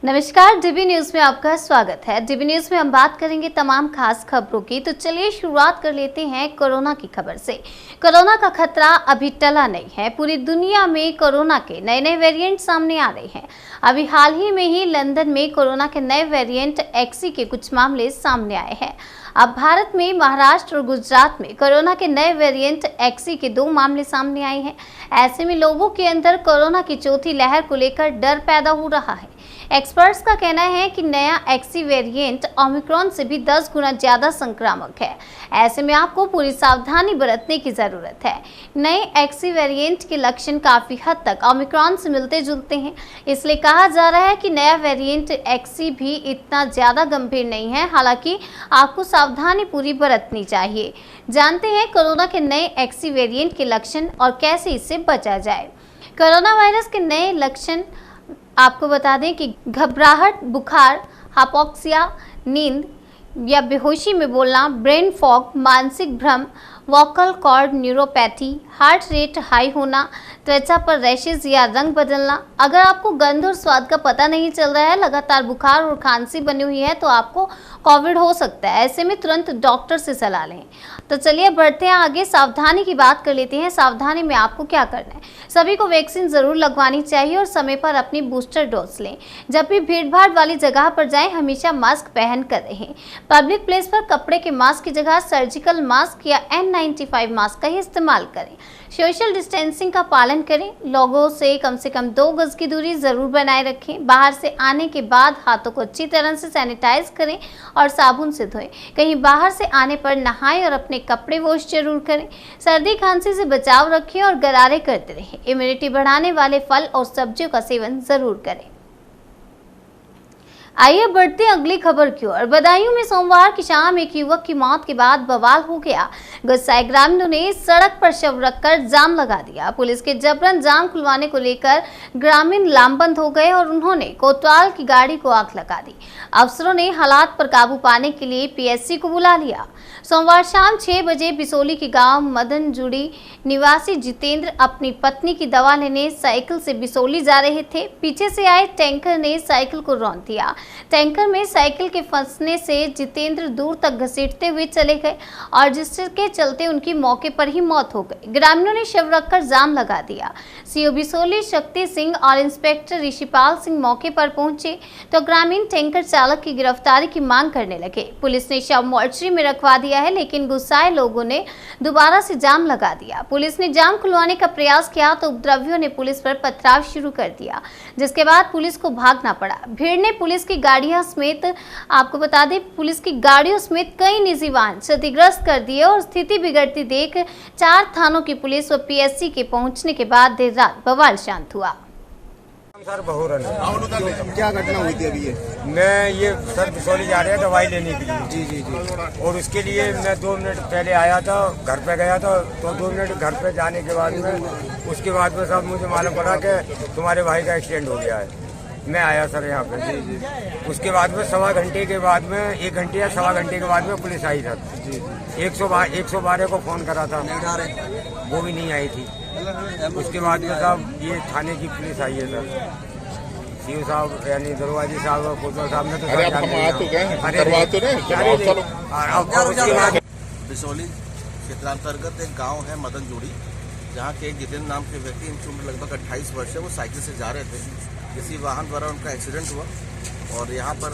नमस्कार, dB news में आपका स्वागत है। डीबी न्यूज में हम बात करेंगे तमाम खास खबरों की। तो चलिए शुरुआत कर लेते हैं कोरोना की खबर से। कोरोना का खतरा अभी टला नहीं है। पूरी दुनिया में कोरोना के नए नए वेरिएंट सामने आ रहे हैं। अभी हाल ही में ही लंदन में कोरोना के नए वेरिएंट एक्सी के कुछ मामले सामने आए हैं। अब भारत में महाराष्ट्र और गुजरात में कोरोना के नए वेरिएंट एक्सी के 2 मामले सामने आए हैं। ऐसे में लोगों के अंदर कोरोना की चौथी लहर को लेकर डर पैदा हो रहा है। एक्सपर्ट्स का कहना है कि नया एक्सी वेरिएंट ओमिक्रॉन से भी 10 गुना ज्यादा संक्रामक है। ऐसे में आपको पूरी सावधानी बरतने की जरूरत है। नए एक्सी वेरिएंट के लक्षण काफी हद तक ओमिक्रॉन से मिलते जुलते हैं, इसलिए कहा जा रहा है कि नया वेरिएंट एक्सी भी इतना ज्यादा गंभीर नहीं है। हालांकि आपको सावधानी पूरी बरतनी चाहिए। जानते हैं कोरोना के नए एक्सी वेरिएंट के लक्षण और कैसे इससे बचा जाए। कोरोना वायरस के नए लक्षण आपको बता दें कि घबराहट, बुखार, हाइपोक्सिया, नींद या बेहोशी में बोलना, ब्रेन फॉग, मानसिक भ्रम, vocal cord neuropathy, heart rate high होना, त्वचा पर रैशेज या रंग बदलना। अगर आपको गंध और स्वाद का पता नहीं चल रहा है, लगातार बुखार और खांसी बनी हुई है, तो आपको कोविड हो सकता है। ऐसे में तुरंत डॉक्टर से सलाह लें। तो चलिए बढ़ते हैं आगे, सावधानी की बात कर लेते हैं। सावधानी में आपको क्या करना है? सभी को वैक्सीन जरूर लगवानी चाहिए और समय पर अपनी बूस्टर डोज लें। जब भी भीड़भाड़ वाली जगह पर जाएं, हमेशा मास्क पहन कर रहें। पब्लिक प्लेस पर कपड़े के मास्क की जगह सर्जिकल मास्क या N95 मास्क का ही इस्तेमाल करें। सोशल डिस्टेंसिंग का पालन करें। लोगों से कम 2 गज की दूरी जरूर बनाए रखें। बाहर से आने के बाद हाथों को अच्छी तरह से सैनिटाइज करें और साबुन से धोएं। कहीं बाहर से आने पर नहाएं और अपने कपड़े वॉश जरूर करें। सर्दी खांसी से बचाव रखें और गरारे करते रहें। इम्यूनिटी बढ़ाने वाले फल और सब्जियों का सेवन जरूर करें। आइए बढ़ते हैं अगली खबर की ओर। बदायूं में सोमवार की शाम एक युवक की मौत के बाद बवाल हो गया। गुस्साए ग्रामीणों ने सड़क पर शव रखकर जाम लगा दिया। पुलिस के जबरन जाम खुलवाने को लेकर ग्रामीण लामबंद हो गए और उन्होंने कोतवाल की गाड़ी को आग लगा दी। अफसरों ने हालात पर काबू पाने के लिए पीएससी को बुला लिया। सोमवार शाम 6 बजे बिसोली के गांव मदनजुड़ी निवासी जितेंद्र अपनी पत्नी की दवा लेने साइकिल से बिसोली जा रहे थे। पीछे से आए टैंकर ने साइकिल को रौंद दिया। टैंकर में साइकिल के फंसने से जितेंद्र दूर तक घसीटते हुए चले गए और जिसके चलते उनकी मौके पर ही मौत हो गई। ग्रामीणों ने शव रखकर जाम लगा दिया। सीओ बिसोली शक्ति सिंह और इंस्पेक्टर ऋषिपाल सिंह मौके पर पहुंचे तो ग्रामीण टैंकर चालक की गिरफ्तारी की मांग करने लगे। पुलिस ने शव मोर्चरी में रखवा दिया है, लेकिन गुस्साए लोगों ने दोबारा से जाम लगा दिया। पुलिस ने जाम खुलवाने का प्रयास किया तो उपद्रवियों ने पुलिस पर पथराव शुरू कर दिया, जिसके बाद पुलिस को भागना पड़ा। भीड़ ने पुलिस की गाड़ियां समेत आपको बता दें पुलिस की गाड़ियों समेत कई निजी वाहन क्षतिग्रस्त कर दिए और स्थिति बिगड़ती देख 4 थानों की पुलिस व पीएससी के पहुंचने के बाद देर रात बवाल शांत हुआ। सर बहुरन क्या घटना हुई थी अभी? ये सर बिसौली जा रहे हैं दवाई लेने के लिए। जी जी जी। और उसके लिए मैं 2 मिनट पहले आया था, घर पे गया था। तो 2 मिनट घर पे जाने के बाद में उसके बाद में सब मुझे मालूम पड़ा कि तुम्हारे भाई का एक्सीडेंट हो गया है। मैं आया सर यहाँ पे। जी जी। उसके बाद में 1.25 घंटे के बाद में 1 घंटे या 1.25 घंटे के बाद में पुलिस आई सर। जी 112 को फोन करा था, वो भी नहीं आई थी। उसके बाद में साहब ये थाने की पुलिस आई है सर। सीओ साहब यानी दरवाजी साहब और कोतवाल साहब ने तो बिसौली क्षेत्रांतर्गत एक गांव है मदनजुड़ी, जहां के एक जितेंद्र नाम के व्यक्ति, इनकी उम्र लगभग 28 वर्ष है। वो साइकिल से जा रहे थे। किसी वाहन द्वारा उनका एक्सीडेंट हुआ और यहाँ पर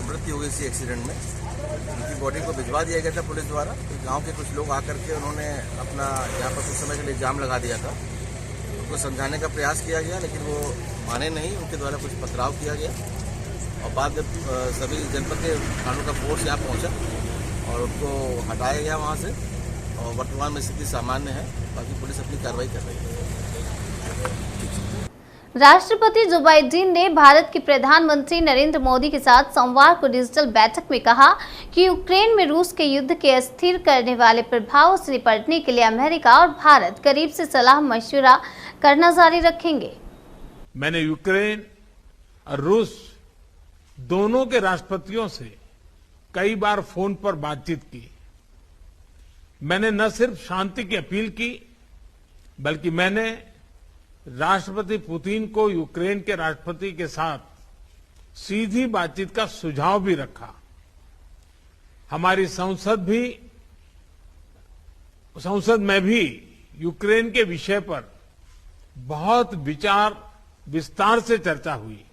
मृत्यु हो गई इसी एक्सीडेंट में। उनकी बॉडी को भिजवा दिया गया था पुलिस द्वारा। तो गांव के कुछ लोग आकर के उन्होंने अपना यहाँ पर कुछ समय के लिए जाम लगा दिया था। उनको समझाने का प्रयास किया गया, लेकिन वो माने नहीं। उनके द्वारा कुछ पथराव किया गया और बाद जब सभी जनपद के थानों का फोर्स यहाँ पहुँचा और उनको हटाया गया वहाँ से। और वर्तमान में स्थिति सामान्य है। बाकी पुलिस अपनी कार्रवाई कर रही है। राष्ट्रपति जो बाइडेन ने भारत के प्रधानमंत्री नरेंद्र मोदी के साथ सोमवार को डिजिटल बैठक में कहा कि यूक्रेन में रूस के युद्ध के अस्थिर करने वाले प्रभावों से निपटने के लिए अमेरिका और भारत करीब से सलाह मशवरा करना जारी रखेंगे। मैंने यूक्रेन और रूस दोनों के राष्ट्रपतियों से कई बार फोन पर बातचीत की। मैंने न सिर्फ शांति की अपील की, बल्कि मैंने राष्ट्रपति पुतिन को यूक्रेन के राष्ट्रपति के साथ सीधी बातचीत का सुझाव भी रखा। हमारी संसद में भी यूक्रेन के विषय पर बहुत विस्तार से चर्चा हुई।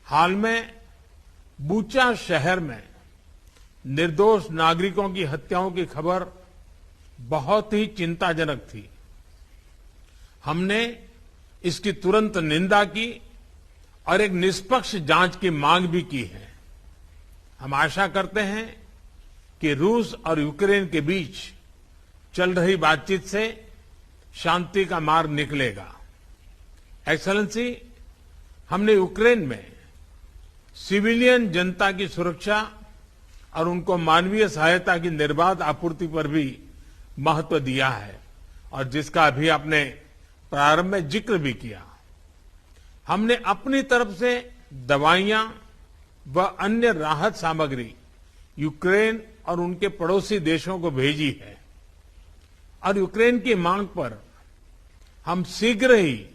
हाल में बूचा शहर में निर्दोष नागरिकों की हत्याओं की खबर बहुत ही चिंताजनक थी। हमने इसकी तुरंत निंदा की और एक निष्पक्ष जांच की मांग भी की है। हम आशा करते हैं कि रूस और यूक्रेन के बीच चल रही बातचीत से शांति का मार्ग निकलेगा। एक्सेलेंसी, हमने यूक्रेन में सिविलियन जनता की सुरक्षा और उनको मानवीय सहायता की निर्बाध आपूर्ति पर भी महत्व दिया है और जिसका अभी आपने प्रारंभ में जिक्र भी किया। हमने अपनी तरफ से दवाइयां व अन्य राहत सामग्री यूक्रेन और उनके पड़ोसी देशों को भेजी है और यूक्रेन की मांग पर हम शीघ्र ही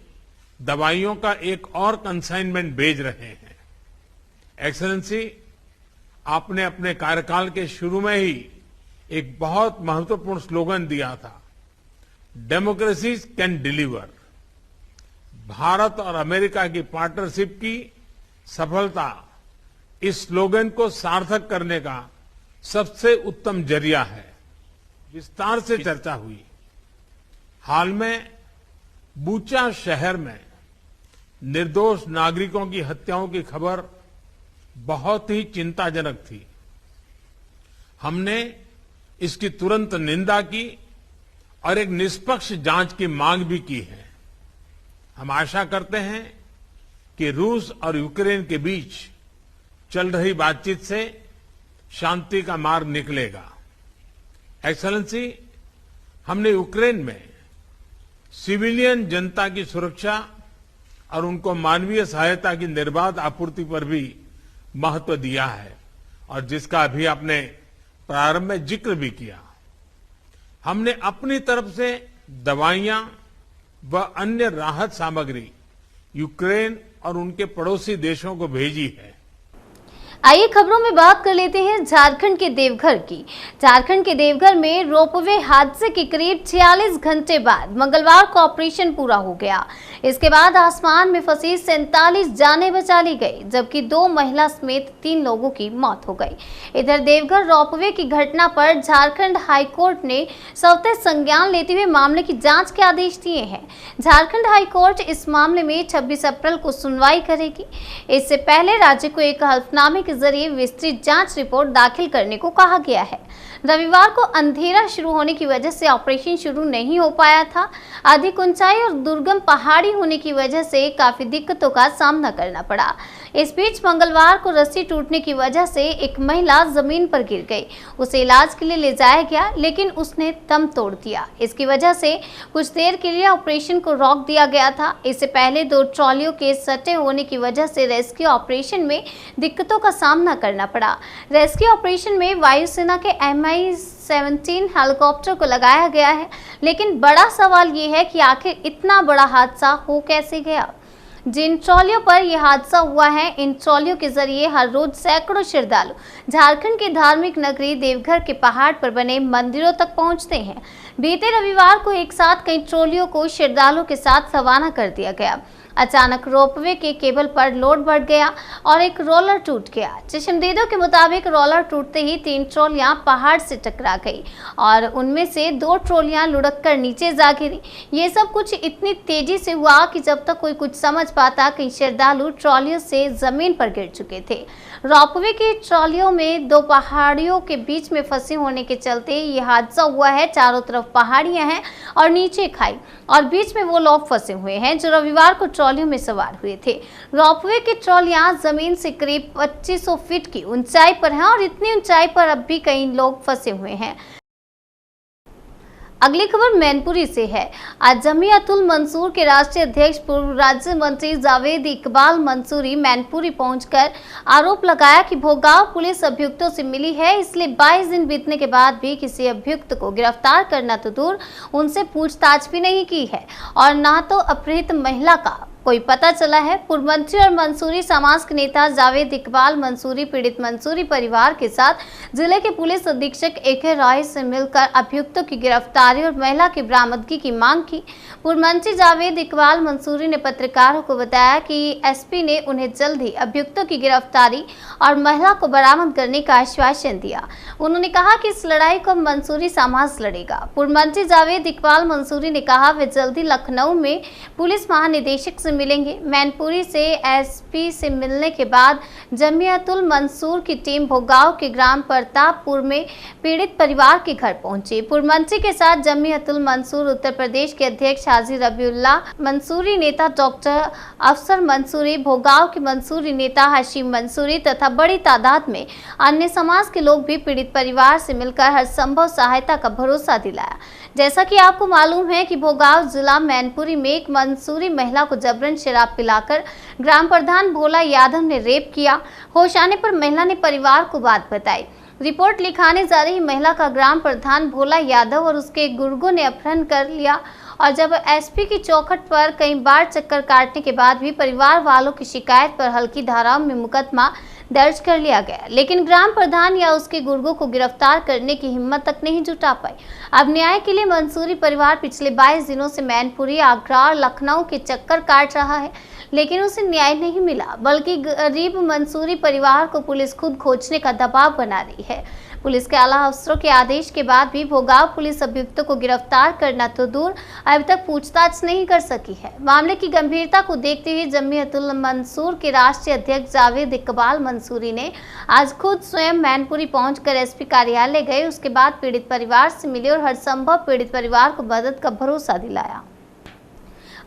दवाइयों का एक और कंसाइनमेंट भेज रहे हैं। एक्सेलेंसी, आपने अपने कार्यकाल के शुरू में ही एक बहुत महत्वपूर्ण स्लोगन दिया था, डेमोक्रेसी कैन डिलीवर। भारत और अमेरिका की पार्टनरशिप की सफलता इस स्लोगन को सार्थक करने का सबसे उत्तम जरिया है। विस्तार से चर्चा हुई। हाल में बूचा शहर में निर्दोष नागरिकों की हत्याओं की खबर बहुत ही चिंताजनक थी। हमने इसकी तुरंत निंदा की और एक निष्पक्ष जांच की मांग भी की है। हम आशा करते हैं कि रूस और यूक्रेन के बीच चल रही बातचीत से शांति का मार्ग निकलेगा। एक्सेलेंसी, हमने यूक्रेन में सिविलियन जनता की सुरक्षा और उनको मानवीय सहायता की निर्बाध आपूर्ति पर भी महत्व दिया है और जिसका अभी आपने प्रारंभ में जिक्र भी किया। हमने अपनी तरफ से दवाइयां व अन्य राहत सामग्री यूक्रेन और उनके पड़ोसी देशों को भेजी है। आइए खबरों में बात कर लेते हैं झारखंड के देवघर की। झारखंड के देवघर में रोपवे हादसे के करीब 46 घंटे बाद मंगलवार को ऑपरेशन पूरा हो गया। इसके बाद आसमान में फंसी 47 जानें बचा ली गई, जबकि 2 महिला समेत 3 लोगों की मौत हो गई। इधर देवघर रोपवे की घटना पर झारखंड हाईकोर्ट ने स्वतः संज्ञान लेते हुए मामले की जांच के आदेश दिए हैं। झारखंड हाईकोर्ट इस मामले में 26 अप्रैल को सुनवाई करेगी। इससे पहले राज्य को एक हल्फनामे के जरिए विस्तृत जांच रिपोर्ट दाखिल करने को कहा गया है। रविवार को अंधेरा शुरू होने की वजह से ऑपरेशन शुरू नहीं हो पाया था। अधिक ऊंचाई और दुर्गम पहाड़ी होने की वजह से काफी दिक्कतों का सामना करना पड़ा। इस बीच मंगलवार को रस्सी टूटने की वजह से एक महिला जमीन पर गिर गई। उसे इलाज के लिए ले जाया गया, लेकिन उसने दम तोड़ दिया। इसकी वजह से कुछ देर के लिए ऑपरेशन को रोक दिया गया था। इससे पहले 2 ट्रॉलियों के सटे होने की वजह से रेस्क्यू ऑपरेशन में दिक्कतों का सामना करना पड़ा। रेस्क्यू ऑपरेशन में वायुसेना के Mi-17 हेलीकॉप्टर को लगाया गया है, लेकिन बड़ा सवाल ये है कि आखिर इतना बड़ा हादसा हो कैसे गया। जिन ट्रॉलियों पर यह हादसा हुआ है, इन ट्रॉलियों के जरिए हर रोज सैकड़ों श्रद्धालु झारखंड की धार्मिक नगरी देवघर के पहाड़ पर बने मंदिरों तक पहुंचते हैं। बीते रविवार को एक साथ कई ट्रॉलियों को श्रद्धालुओं के साथ रवाना कर दिया गया। अचानक रोपवे के केबल पर लोड बढ़ गया और एक रोलर टूट गया। चश्मदीदों के मुताबिक रोलर टूटते ही 3 ट्रॉलियां पहाड़ से टकरा गई और उनमें से 2 ट्रॉलियां लुढ़क कर नीचे जा गिरी। ये सब कुछ इतनी तेजी से हुआ कि जब तक कोई कुछ समझ पाता, कई श्रद्धालु ट्रॉलियों से जमीन पर गिर चुके थे। रोपवे की ट्रॉलियों में 2 पहाड़ियों के बीच में फंसे होने के चलते ये हादसा हुआ है। चारों तरफ पहाड़ियां हैं और नीचे खाई, और बीच में वो लोग फंसे हुए हैं जो रविवार को ट्रॉलियों में सवार हुए थे। रोपवे की ट्रॉलियां जमीन से करीब 2500 फीट की ऊंचाई पर हैं और इतनी ऊंचाई पर अब भी कई लोग फंसे हुए हैं। अगली खबर मैनपुरी से है। आज जमीयतुल मंसूर के राष्ट्रीय अध्यक्ष पूर्व राज्य मंत्री जावेद इकबाल मंसूरी मैनपुरी पहुंचकर आरोप लगाया कि भोगांव पुलिस अभियुक्तों से मिली है, इसलिए 22 दिन बीतने के बाद भी किसी अभियुक्त को गिरफ्तार करना तो दूर, उनसे पूछताछ भी नहीं की है और न तो अपहृत महिला का कोई पता चला है। पूर्व मंत्री और मंसूरी समाज के नेता जावेद इकबाल मंसूरी पीड़ित मंसूरी परिवार के साथ जिले के पुलिस अधीक्षक AK राय से मिलकर अभियुक्तों की गिरफ्तारी और महिला की बरामदगी की मांग की। पूर्व मंत्री जावेद इकबाल मंसूरी ने पत्रकारों को बताया कि SP ने उन्हें जल्द ही अभियुक्तों की गिरफ्तारी और महिला को बरामद करने का आश्वासन दिया। उन्होंने कहा कि इस लड़ाई को मंसूरी समाज लड़ेगा। पूर्व मंत्री जावेद इकबाल मंसूरी ने कहा वे जल्दी लखनऊ में पुलिस महानिदेशक से मिलेंगे। मैनपुरी से SP से मिलने के बाद जमियतुल मंसूर की टीम भोगांव के ग्राम प्रतापपुर में पीड़ित परिवार के घर पहुंची। पूर्व मंत्री के साथ जमियतुल मंसूर उत्तर प्रदेश के अध्यक्ष हाजी रबीउल्लाह मंसूरी, नेता डॉक्टर अफसर मंसूरी, भोगांव के मंसूरी नेता हाशिम मंसूरी तथा बड़ी तादाद में अन्य समाज के लोग भी पीड़ित परिवार से मिलकर हर संभव सहायता का भरोसा दिलाया। जैसा कि आपको मालूम है कि भोगांव जिला मैनपुरी में एक मंसूरी महिला को जबरन शराब पिलाकर ग्राम प्रधान भोला यादव ने रेप किया। होश आने पर महिला ने परिवार को बात बताई। रिपोर्ट लिखाने जा रही महिला का ग्राम प्रधान भोला यादव और उसके गुर्गों ने अपहरण कर लिया और जब SP की चौखट पर कई बार चक्कर काटने के बाद भी परिवार वालों की शिकायत पर हल्की धाराओं में मुकदमा दर्ज कर लिया गया, लेकिन ग्राम प्रधान या उसके गुर्गों को गिरफ्तार करने की हिम्मत तक नहीं जुटा पाई। अब न्याय के लिए मंसूरी परिवार पिछले 22 दिनों से मैनपुरी, आगरा और लखनऊ के चक्कर काट रहा है, लेकिन उसे न्याय नहीं मिला, बल्कि गरीब मंसूरी परिवार को पुलिस खुद खोजने का दबाव बना रही है। पुलिस के आला अफसरों के आदेश के बाद भी भोगांव पुलिस अभियुक्तों को गिरफ्तार करना तो दूर अभी तक पूछताछ नहीं कर सकी है। मामले की गंभीरता को देखते हुए जमियतुल मंसूर के राष्ट्रीय अध्यक्ष जावेद इकबाल मंसूरी ने आज खुद स्वयं मैनपुरी पहुंचकर SP कार्यालय गए। उसके बाद पीड़ित परिवार से मिले और हर संभव पीड़ित परिवार को मदद का भरोसा दिलाया।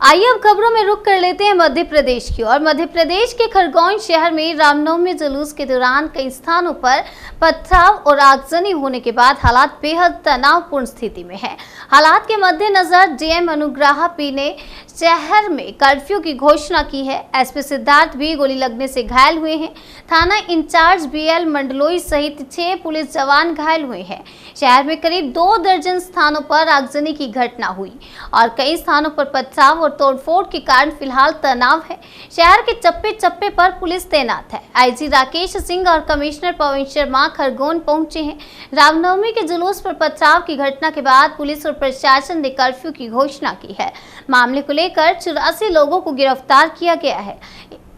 आइए अब खबरों में रुक कर लेते हैं मध्य प्रदेश की और मध्य प्रदेश के खरगोन शहर में रामनवमी जुलूस के दौरान कई स्थानों पर पथराव और आगजनी होने के बाद हालात बेहद तनावपूर्ण स्थिति में है। हालात के मद्देनजर DM अनुग्रहा P ने शहर में कर्फ्यू की घोषणा की है। SP सिद्धार्थ भी गोली लगने से घायल हुए हैं। थाना इंचार्ज BL मंडलोई सहित 6 पुलिस जवान घायल हुए हैं। शहर में करीब 2 दर्जन स्थानों पर आगजनी की घटना हुई और कई स्थानों पर पथराव और तोड़फोड़ के कारण फिलहाल तनाव है। शहर के चप्पे चप्पे पर पुलिस तैनात है। IG राकेश सिंह और कमिश्नर पवन शर्मा खरगोन पहुंचे हैं। रामनवमी के जुलूस पर पथराव की घटना के बाद पुलिस और प्रशासन ने कर्फ्यू की घोषणा की है। मामले को लेकर 84 लोगों को गिरफ्तार किया गया है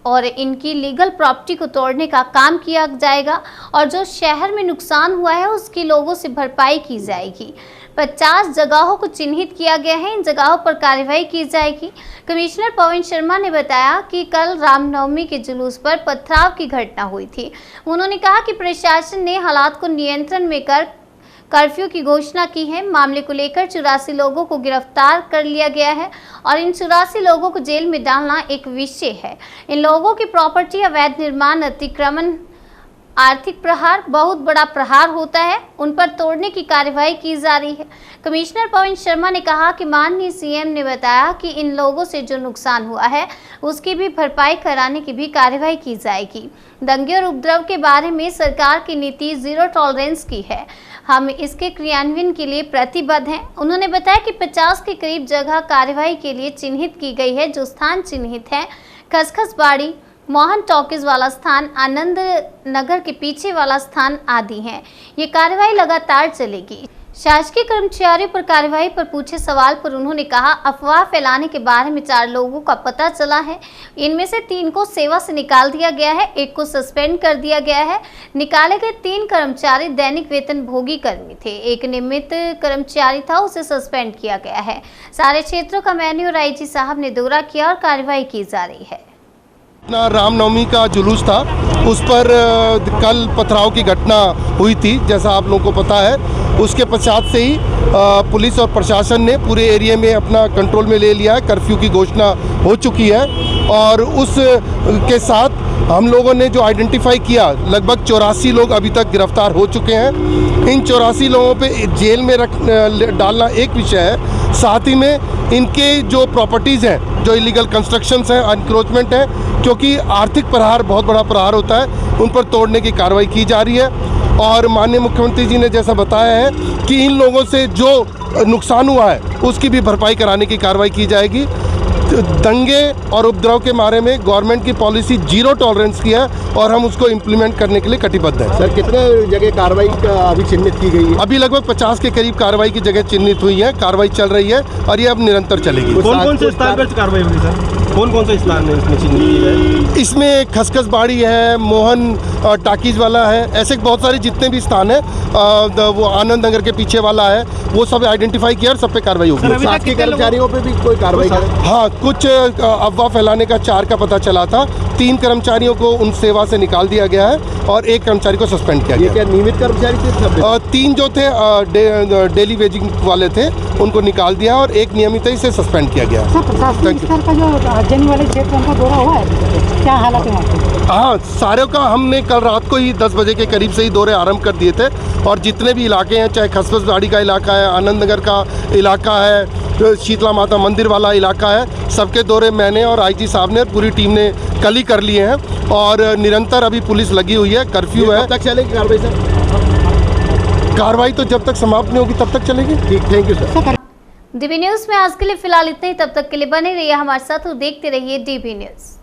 और इनकी लीगल प्रॉपर्टी को तोड़ने का काम किया जाएगा और जो शहर में नुकसान हुआ है उसकी लोगों से भरपाई की जाएगी। 50 जगहों को चिन्हित किया गया है, इन जगहों पर कार्रवाई की जाएगी। कमिश्नर पवन शर्मा ने बताया कि कल रामनवमी के जुलूस पर पथराव की घटना हुई थी। उन्होंने कहा कि प्रशासन ने हालात को नियंत्रण में कर कर्फ्यू की घोषणा की है। मामले को लेकर 84 लोगों को गिरफ्तार कर लिया गया है और इन 84 लोगों को जेल में डालना एक विषय है। इन लोगों की प्रॉपर्टी, अवैध निर्माण, अतिक्रमण, आर्थिक प्रहार बहुत बड़ा प्रहार होता है, उन पर तोड़ने की कार्यवाही की जा रही है। कमिश्नर पवन शर्मा ने कहा कि माननीय CM ने बताया कि इन लोगों से जो नुकसान हुआ है उसकी भी भरपाई कराने की भी कार्यवाही की जाएगी। दंगे और उपद्रव के बारे में सरकार की नीति 0 टॉलरेंस की है। हम इसके क्रियान्वयन के लिए प्रतिबद्ध हैं। उन्होंने बताया कि 50 के करीब जगह कार्यवाही के लिए चिन्हित की गई है। जो स्थान चिन्हित है खसखसबाड़ी, मोहन टॉकीज वाला स्थान, आनंद नगर के पीछे वाला स्थान आदि हैं। ये कार्रवाई लगातार चलेगी। शासकीय कर्मचारियों पर कार्रवाई पर पूछे सवाल पर उन्होंने कहा, अफवाह फैलाने के बारे में 4 लोगों का पता चला है। इनमें से 3 को सेवा से निकाल दिया गया है, 1 को सस्पेंड कर दिया गया है। निकाले गए 3 कर्मचारी दैनिक वेतन भोगी कर्मी थे, 1 नियमित कर्मचारी था, उसे सस्पेंड किया गया है। सारे क्षेत्रों का मेन्यू और IG साहब ने दौरा किया और कार्रवाई की जा रही है। रामनवमी का जुलूस था, उस पर कल पथराव की घटना हुई थी, जैसा आप लोगों को पता है। उसके पश्चात से ही पुलिस और प्रशासन ने पूरे एरिया में अपना कंट्रोल में ले लिया है। कर्फ्यू की घोषणा हो चुकी है और उस के साथ हम लोगों ने जो आइडेंटिफाई किया, लगभग 84 लोग अभी तक गिरफ्तार हो चुके हैं। इन 84 लोगों पे जेल में डालना एक विषय है, साथ ही में इनके जो प्रॉपर्टीज़ हैं, जो इलीगल कंस्ट्रक्शंस हैं, एनक्रोचमेंट है, क्योंकि आर्थिक प्रहार बहुत बड़ा प्रहार होता है, उन पर तोड़ने की कार्रवाई की जा रही है। और माननीय मुख्यमंत्री जी ने जैसा बताया है कि इन लोगों से जो नुकसान हुआ है उसकी भी भरपाई कराने की कार्रवाई की जाएगी। दंगे और उपद्रव के बारे में गवर्नमेंट की पॉलिसी 0 टॉलरेंस की है और हम उसको इम्प्लीमेंट करने के लिए कटिबद्ध हैं। सर कितने जगह कार्रवाई अभी चिन्हित की गई है? अभी लगभग 50 के करीब कार्रवाई की जगह चिन्हित हुई है, कार्रवाई चल रही है और ये अब निरंतर चलेगी। कौन कौन से स्थान पर कार्रवाई होगी सर? कौन कौन से स्थान है इसमें चिन्हित की है? इसमें खसखस बाड़ी है, मोहन टाकीज वाला है, ऐसे बहुत सारे जितने भी स्थान है, वो आनंद नगर के पीछे वाला है, वो सब आइडेंटिफाई किया और सब पे कार्रवाई होगी। साथ के कर्मचारियों पे भी कोई कार्रवाई करें? हाँ, कुछ अफवाह फैलाने का 4 का पता चला था। 3 कर्मचारियों को उन सेवा से निकाल दिया गया है और 1 कर्मचारी को सस्पेंड किया ये गया। क्या नियमित कर्मचारी थे? 3 जो थे डेली वेजिंग वाले थे, उनको निकाल दिया और 1 नियमित ही से सस्पेंड किया गया। सर प्रशासनिक स्तर का जो जंग वाले क्षेत्र उनका दौरा हुआ है, क्या हालत है वहाँ पे? हाँ, सारे का हमने कल रात को ही 10 बजे के करीब से ही दौरे आरंभ कर दिए थे और जितने भी इलाके हैं, चाहे खसखस बाड़ी का इलाका है, आनंद नगर का इलाका है, शीतला माता मंदिर वाला इलाका है, सबके दौरे मैंने और आईजी साहब ने, पूरी टीम ने कल ही कर लिए हैं और निरंतर अभी पुलिस लगी हुई है, कर्फ्यू है। कब तक चलेगी कार्रवाई सर? कार्रवाई तो जब तक समाप्त नहीं होगी तब तक चलेगी। ठीक, thank you sir. DB news में आज के लिए फिलहाल इतना ही। तब तक के लिए बने रहिए हमारे साथ और देखते रहिए डीबी न्यूज।